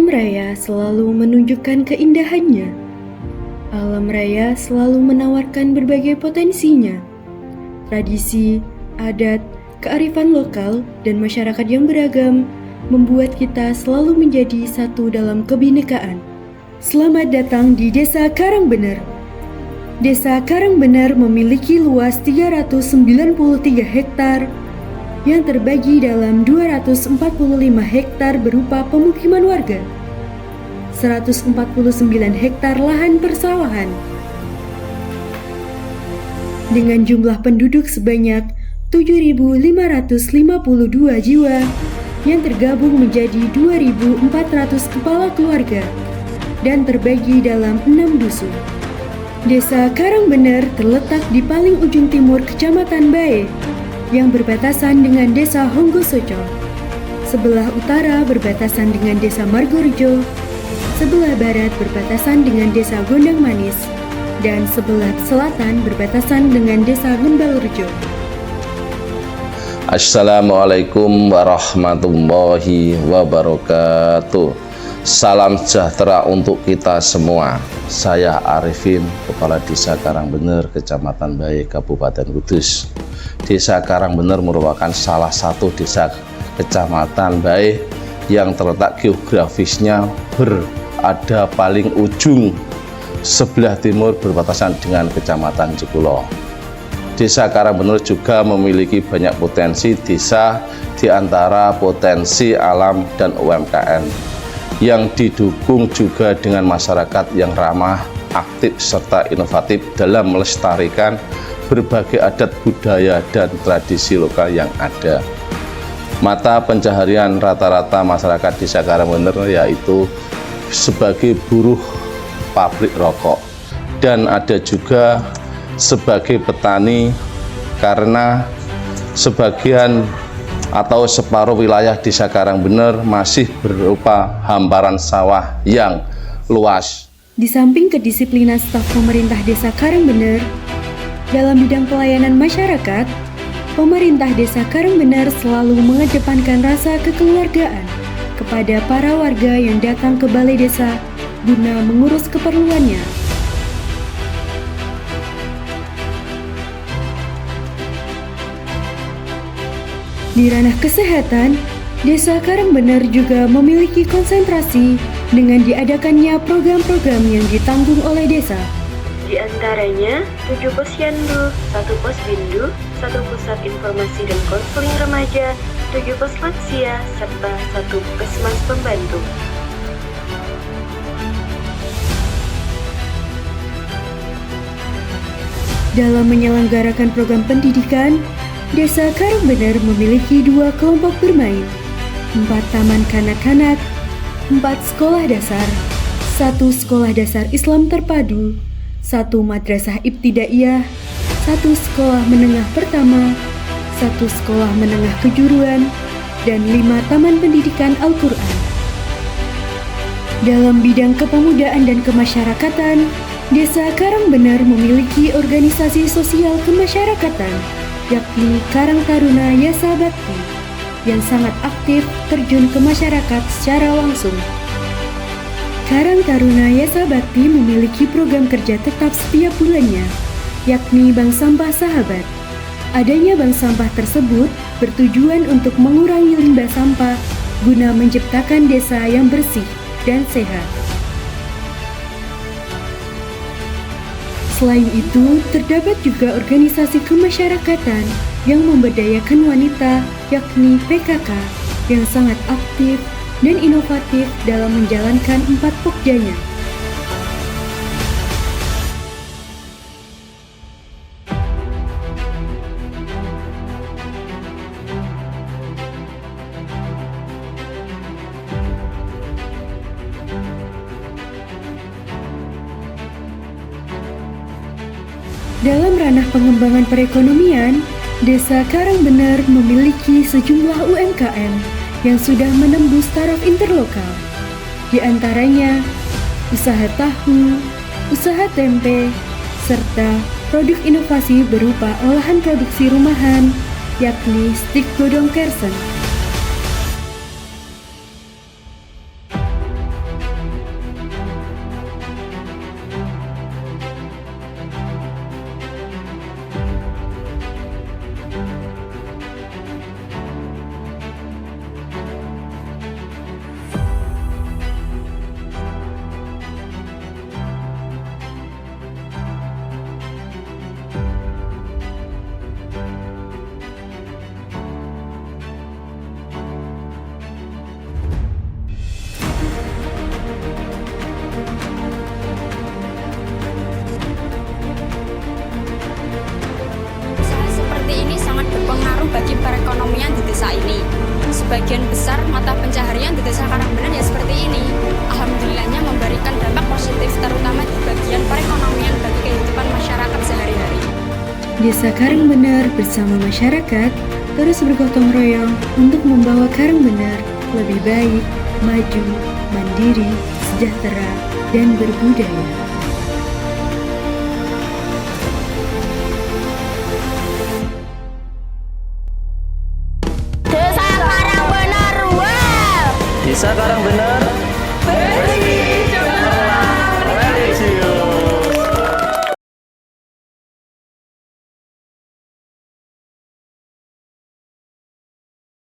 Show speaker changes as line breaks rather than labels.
raya selalu menunjukkan keindahannya. Alam raya selalu menawarkan berbagai potensinya. Tradisi, adat, kearifan lokal, dan masyarakat yang beragam membuat kita selalu menjadi satu dalam kebinekaan. Selamat datang di Desa Karangbener. Desa Karangbener memiliki luas 393 hektar yang terbagi dalam 245 hektar berupa pemukiman warga, 149 hektar lahan persawahan. Dengan jumlah penduduk sebanyak 7.552 jiwa yang tergabung menjadi 2.400 kepala keluarga dan terbagi dalam 6 dusun. Desa Karangbener terletak di paling ujung timur Kecamatan Bae yang berbatasan dengan Desa Honggosoco. Sebelah utara berbatasan dengan Desa Margorejo, sebelah barat berbatasan dengan Desa Gondang Manis, dan sebelah selatan berbatasan dengan Desa Gembalrejo.
Assalamualaikum warahmatullahi wabarakatuh. Salam sejahtera untuk kita semua. Saya Arifin, Kepala Desa Karangbener, Kecamatan Bae, Kabupaten Kudus. Desa Karangbener merupakan salah satu desa Kecamatan Bae yang terletak geografisnya berada paling ujung sebelah timur berbatasan dengan Kecamatan Cipulo. Desa Karangbener juga memiliki banyak potensi desa, di antara potensi alam dan UMKM yang didukung juga dengan masyarakat yang ramah, aktif, serta inovatif dalam melestarikan berbagai adat budaya dan tradisi lokal yang ada. Mata pencaharian rata-rata masyarakat Desa Karangbener yaitu sebagai buruh pabrik rokok, dan ada juga sebagai petani karena sebagian atau separuh wilayah Desa Karangbener masih berupa hamparan sawah yang luas.
Di samping kedisiplinan staf pemerintah Desa Karangbener dalam bidang pelayanan masyarakat, pemerintah Desa Karangbener selalu mengedepankan rasa kekeluargaan kepada para warga yang datang ke balai desa guna mengurus keperluannya. Di ranah kesehatan, Desa Karangbener juga memiliki konsentrasi dengan diadakannya program-program yang ditanggung oleh desa. Di antaranya 7 posyandu, 1 posbindu, 1 pusat informasi dan konseling remaja, 7 pos lansia, serta 1 puskesmas pembantu. Dalam menyelenggarakan program pendidikan, Desa Karangbener memiliki 2 kelompok bermain, 4 taman kanak-kanak, 4 sekolah dasar, 1 sekolah dasar Islam terpadu, 1 madrasah ibtidaiyah, 1 sekolah menengah pertama, 1 sekolah menengah kejuruan, dan 5 taman pendidikan Al-Quran. Dalam bidang kepemudaan dan kemasyarakatan, Desa Karangbener memiliki organisasi sosial kemasyarakatan, yakni Karang Taruna Yasa Bakti, yang sangat aktif terjun ke masyarakat secara langsung. Karang Taruna Yasa Bakti memiliki program kerja tetap setiap bulannya, yakni Bank Sampah Sahabat. Adanya bank sampah tersebut bertujuan untuk mengurangi limbah sampah guna menciptakan desa yang bersih dan sehat. Selain itu, terdapat juga organisasi kemasyarakatan yang memberdayakan wanita, yakni PKK, yang sangat aktif dan inovatif dalam menjalankan 4 pokjanya. Dalam ranah pengembangan perekonomian, Desa Karangbener memiliki sejumlah UMKM yang sudah menembus taraf interlokal. Di antaranya, usaha tahu, usaha tempe, serta produk inovasi berupa olahan produksi rumahan, yakni stik godong kersen. Desa Karangbener bersama masyarakat terus bergotong royong untuk membawa Karangbener lebih baik, maju, mandiri, sejahtera, dan berbudaya.
Desa Karangbener, wow!
Desa Karangbener